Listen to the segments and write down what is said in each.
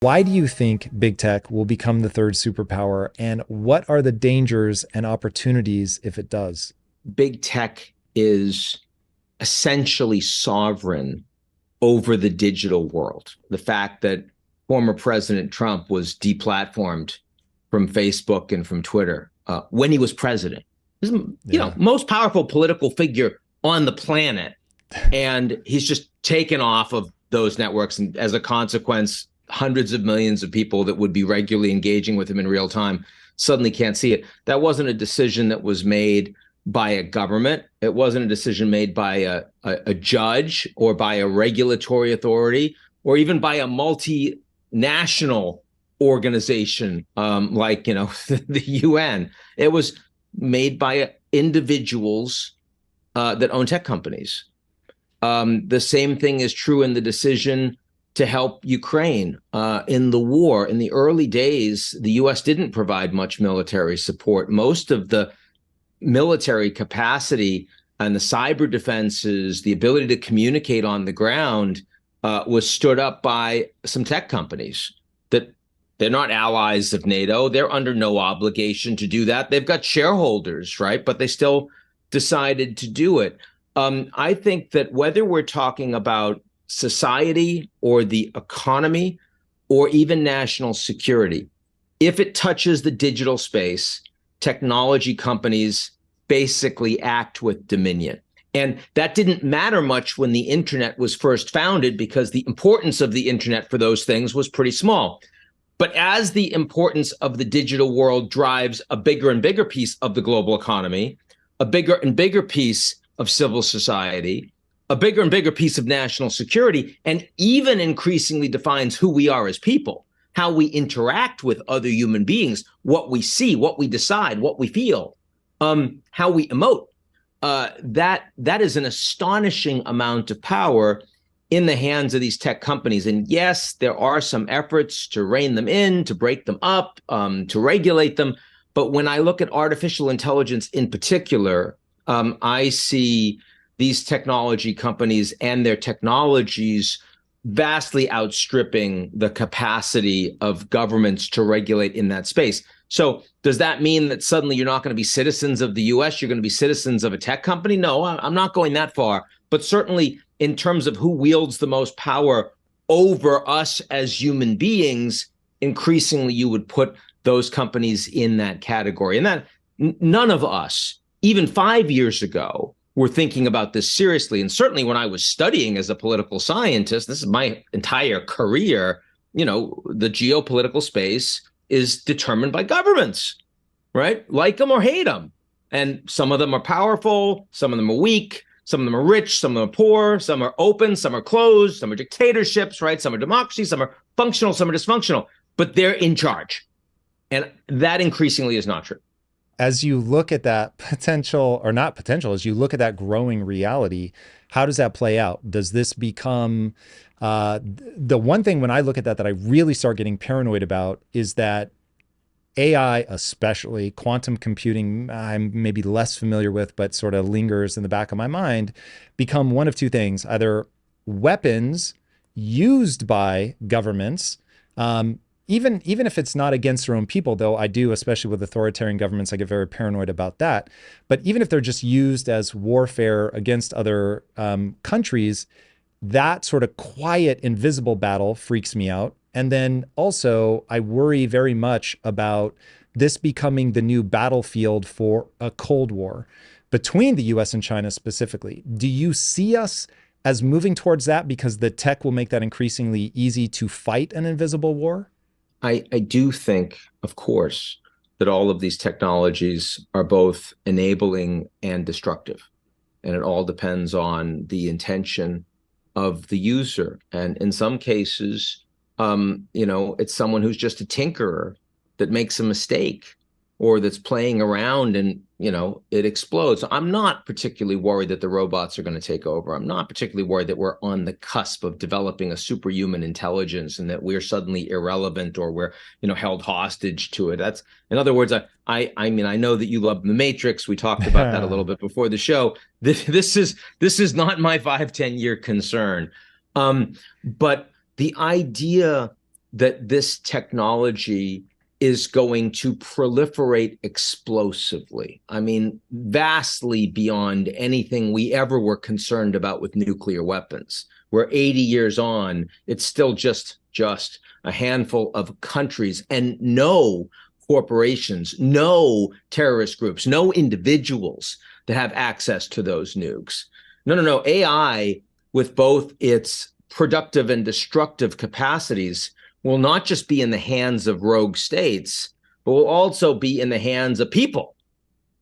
Why do you think big tech will become the third superpower, and what are the dangers and opportunities if it does? Big tech is essentially sovereign over the digital world. The fact that former President Trump was deplatformed from Facebook and from Twitter when he was president. He's, Yeah. most powerful political figure on the planet. And he's just taken off of those networks. And as a consequence, hundreds of millions of people that would be regularly engaging with him in real time suddenly can't see it. That wasn't a decision that was made by a government. It wasn't a decision made by a judge or by a regulatory authority or even by a multinational organization like the UN. It was made by individuals that own tech companies. The same thing is true in the decision to help Ukraine in the war. In the early days, the U.S. didn't provide much military support. Most of the military capacity and the cyber defenses, the ability to communicate on the ground was stood up by some tech companies that they're not allies of NATO. They're under no obligation to do that. They've got shareholders, right? But they still decided to do it. I think that whether we're talking about society or the economy or even national security, if it touches the digital space, technology companies basically act with dominion. And that didn't matter much when the internet was first founded because the importance of the internet for those things was pretty small. But as the importance of the digital world drives a bigger and bigger piece of the global economy, a bigger and bigger piece of civil society, a bigger and bigger piece of national security, and even increasingly defines who we are as people, how we interact with other human beings, what we see, what we decide, what we feel, how we emote. That is an astonishing amount of power in the hands of these tech companies. And yes, there are some efforts to rein them in, to break them up, to regulate them. But when I look at artificial intelligence in particular, I see these technology companies and their technologies vastly outstripping the capacity of governments to regulate in that space. So does that mean that suddenly you're not going to be citizens of the US? You're going to be citizens of a tech company? No, I'm not going that far. But certainly in terms of who wields the most power over us as human beings, increasingly you would put those companies in that category. And that none of us, even 5 years ago, were thinking about this seriously. And certainly when I was studying as a political scientist, this is my entire career, the geopolitical space is determined by governments, right? Like them or hate them. And some of them are powerful, some of them are weak, some of them are rich, some of them are poor, some are open, some are closed, some are dictatorships, right? Some are democracies, some are functional, some are dysfunctional, but they're in charge. And that increasingly is not true. As you look at that potential, or not potential, as you look at that growing reality, how does that play out? Does this become the one thing when I look at that I really start getting paranoid about is that AI, especially quantum computing, I'm maybe less familiar with, but sort of lingers in the back of my mind, become one of two things: either weapons used by governments, even if it's not against their own people, though I do, especially with authoritarian governments, I get very paranoid about that. But even if they're just used as warfare against other countries, that sort of quiet, invisible battle freaks me out. And then also, I worry very much about this becoming the new battlefield for a Cold War between the US and China specifically. Do you see us as moving towards that because the tech will make that increasingly easy to fight an invisible war? I do think, of course, that all of these technologies are both enabling and destructive. And it all depends on the intention of the user. And in some cases, it's someone who's just a tinkerer that makes a mistake or that's playing around and, it explodes. I'm not particularly worried that the robots are going to take over. I'm not particularly worried that we're on the cusp of developing a superhuman intelligence and that we're suddenly irrelevant or we're, held hostage to it. That's, in other words, I mean, I know that you love The Matrix. We talked about that a little bit before the show. This is not my 5-10 year concern. But the idea that this technology is going to proliferate explosively. I mean, vastly beyond anything we ever were concerned about with nuclear weapons. We're 80 years on, it's still just a handful of countries and no corporations, no terrorist groups, no individuals that have access to those nukes. No. AI, with both its productive and destructive capacities, will not just be in the hands of rogue states, but will also be in the hands of people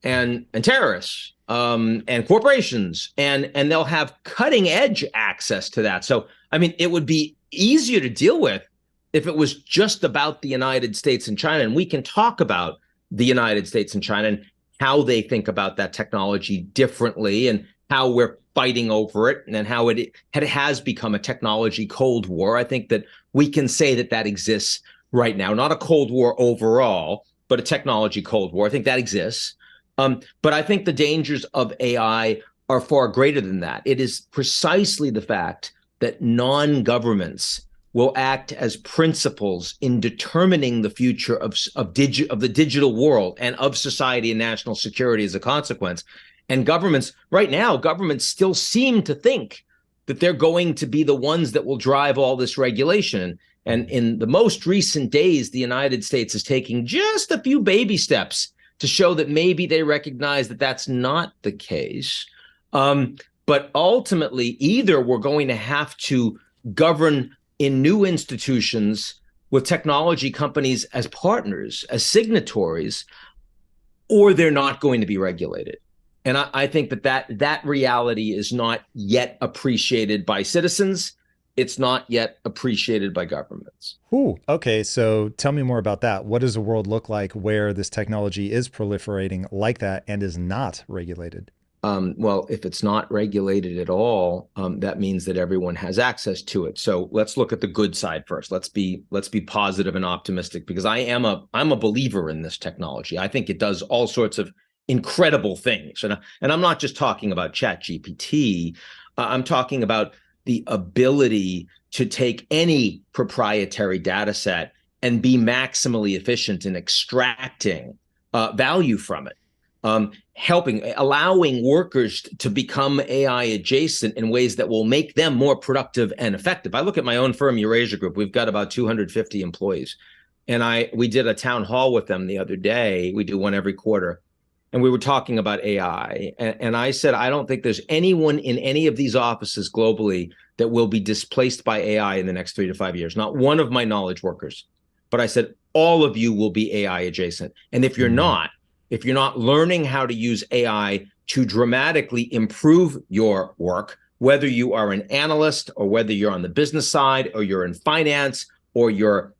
and terrorists and corporations, and they'll have cutting edge access to that. So, I mean, it would be easier to deal with if it was just about the United States and China, and we can talk about the United States and China and how they think about that technology differently and how we're fighting over it and how it has become a technology Cold War. I think that we can say that that exists right now, not a Cold War overall, but a technology Cold War. I think that exists. But I think the dangers of AI are far greater than that. It is precisely the fact that non-governments will act as principals in determining the future of the digital world and of society and national security as a consequence. And governments, right now, governments still seem to think that they're going to be the ones that will drive all this regulation. And in the most recent days, the United States is taking just a few baby steps to show that maybe they recognize that that's not the case. But ultimately, either we're going to have to govern in new institutions with technology companies as partners, as signatories, or they're not going to be regulated. And I think that reality is not yet appreciated by citizens. It's not yet appreciated by governments. Ooh, okay. So tell me more about that. What does a world look like where this technology is proliferating like that and is not regulated? Well, if it's not regulated at all, that means that everyone has access to it. So let's look at the good side first. Let's be positive and optimistic, because I'm a believer in this technology. I think it does all sorts of incredible things, and I'm not just talking about ChatGPT. I'm talking about the ability to take any proprietary data set and be maximally efficient in extracting value from it. Allowing workers to become AI adjacent in ways that will make them more productive and effective. I look at my own firm, Eurasia Group. We've got about 250 employees. And we did a town hall with them the other day. We do one every quarter. And we were talking about AI. And I said, I don't think there's anyone in any of these offices globally that will be displaced by AI in the next 3 to 5 years. Not one of my knowledge workers. But I said, all of you will be AI adjacent. And if you're not learning how to use AI to dramatically improve your work, whether you are an analyst or whether you're on the business side or you're in finance or you're,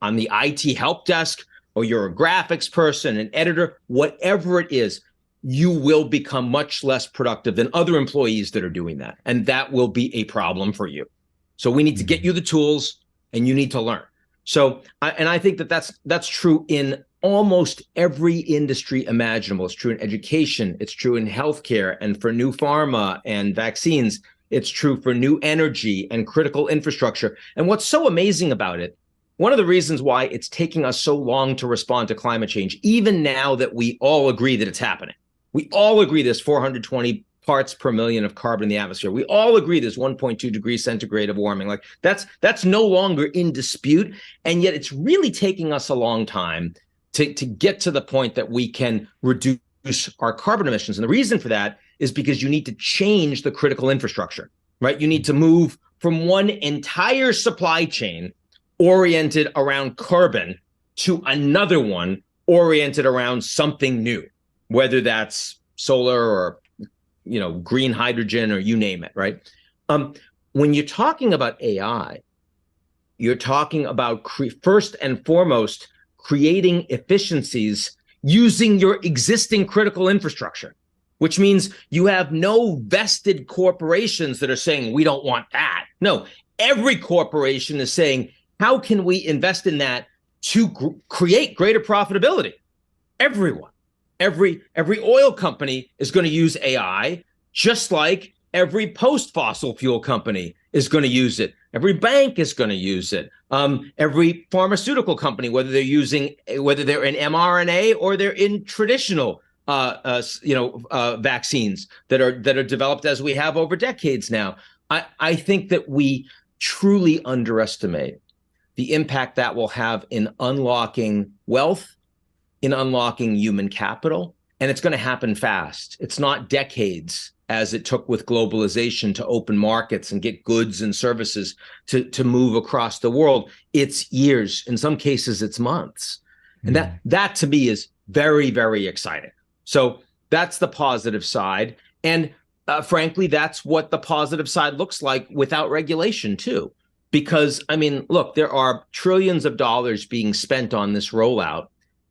on the IT help desk or you're a graphics person, an editor, whatever it is, you will become much less productive than other employees that are doing that. And that will be a problem for you. So we need to get you the tools and you need to learn. So, I think that that's true in almost every industry imaginable. It's true in education. It's true in healthcare and for new pharma and vaccines. It's true for new energy and critical infrastructure. And what's so amazing about it, one of the reasons why it's taking us so long to respond to climate change, even now that we all agree that it's happening, we all agree there's 420 parts per million of carbon in the atmosphere. We all agree there's 1.2 degrees centigrade of warming. Like that's no longer in dispute. And yet it's really taking us a long time to get to the point that we can reduce our carbon emissions. And the reason for that is because you need to change the critical infrastructure, right? You need to move from one entire supply chain oriented around carbon to another one oriented around something new, whether that's solar or green hydrogen or you name it, right? When you're talking about AI, you're talking about first and foremost creating efficiencies using your existing critical infrastructure, which means you have no vested corporations that are saying, we don't want that. No, every corporation is saying, how can we invest in that to create greater profitability? Everyone, every oil company is going to use AI, just like every post-fossil fuel company is going to use it. Every bank is going to use it. Every pharmaceutical company, whether they're in mRNA or they're in traditional vaccines that are developed as we have over decades now. I think that we truly underestimate the impact that will have in unlocking wealth, in unlocking human capital, and it's going to happen fast. It's not decades as it took with globalization to open markets and get goods and services to move across the world. It's years. In some cases, it's months. And that to me is very, very exciting. So that's the positive side. And frankly, that's what the positive side looks like without regulation too. Because, I mean, look, there are trillions of dollars being spent on this rollout,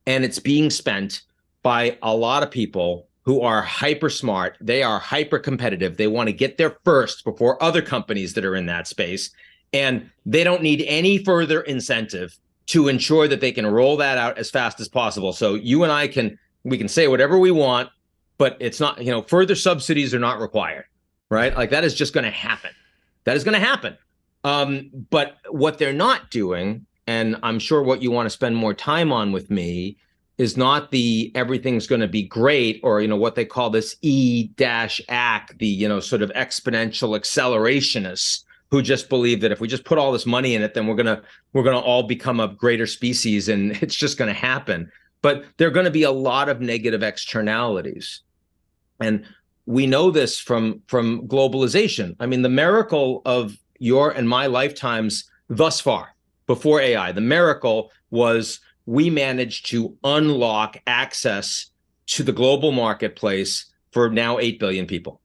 and it's being spent by a lot of people who are hyper smart. They are hyper competitive. They want to get there first before other companies that are in that space. And they don't need any further incentive to ensure that they can roll that out as fast as possible. So you and I we can say whatever we want, but it's not, further subsidies are not required, right? Like that is just going to happen. That is going to happen. But what they're not doing, and I'm sure what you want to spend more time on with me, is not the everything's going to be great, or what they call this E-ACK, the sort of exponential accelerationists who just believe that if we just put all this money in it, then we're gonna all become a greater species, and it's just going to happen. But there are going to be a lot of negative externalities, and we know this from globalization. I mean, the miracle of your and my lifetimes thus far, before AI, the miracle was we managed to unlock access to the global marketplace for now 8 billion people.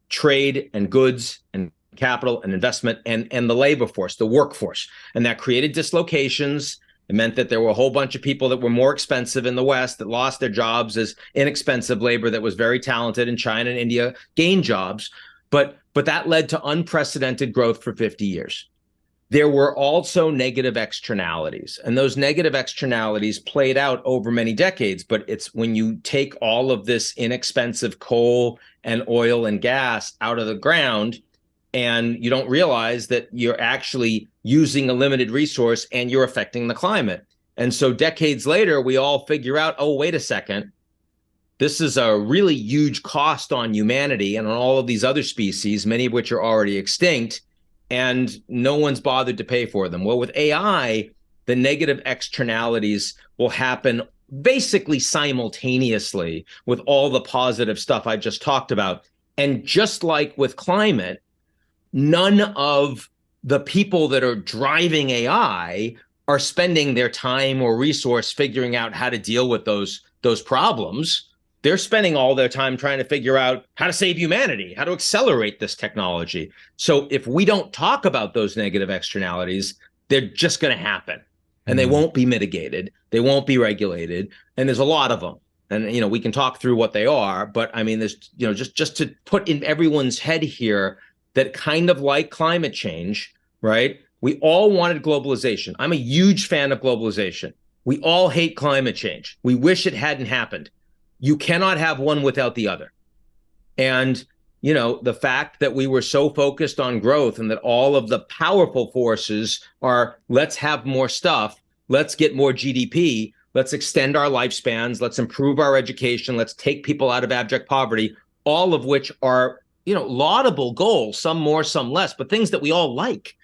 Trade and goods and capital and investment and the labor force, the workforce. And that created dislocations. It meant that there were a whole bunch of people that were more expensive in the West that lost their jobs as inexpensive labor that was very talented in China and India gained jobs. But that led to unprecedented growth for 50 years. There were also negative externalities, and those negative externalities played out over many decades. But it's when you take all of this inexpensive coal and oil and gas out of the ground, and you don't realize that you're actually using a limited resource and you're affecting the climate. And so decades later, we all figure out, oh, wait a second, this is a really huge cost on humanity and on all of these other species, many of which are already extinct, and no one's bothered to pay for them. Well, with AI, the negative externalities will happen basically simultaneously with all the positive stuff I just talked about. And just like with climate, none of the people that are driving AI are spending their time or resource figuring out how to deal with those problems. They're spending all their time trying to figure out how to save humanity, how to accelerate this technology. So if we don't talk about those negative externalities, they're just going to happen, and they won't be mitigated. They won't be regulated. And there's a lot of them. And, we can talk through what they are, but I mean, there's, just to put in everyone's head here that kind of like climate change, right? We all wanted globalization. I'm a huge fan of globalization. We all hate climate change. We wish it hadn't happened. You cannot have one without the other. And, the fact that we were so focused on growth and that all of the powerful forces are, let's have more stuff, let's get more GDP, let's extend our lifespans, let's improve our education, let's take people out of abject poverty, all of which are, laudable goals, some more, some less, but things that we all like.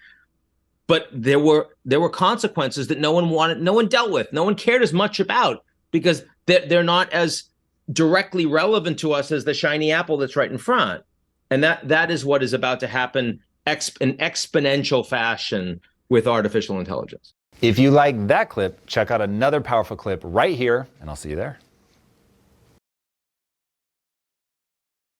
But there were consequences that no one wanted, no one dealt with, no one cared as much about, because they're not as directly relevant to us as the shiny apple that's right in front. And that is what is about to happen in exponential fashion with artificial intelligence. If you like that clip, check out another powerful clip right here, and I'll see you there.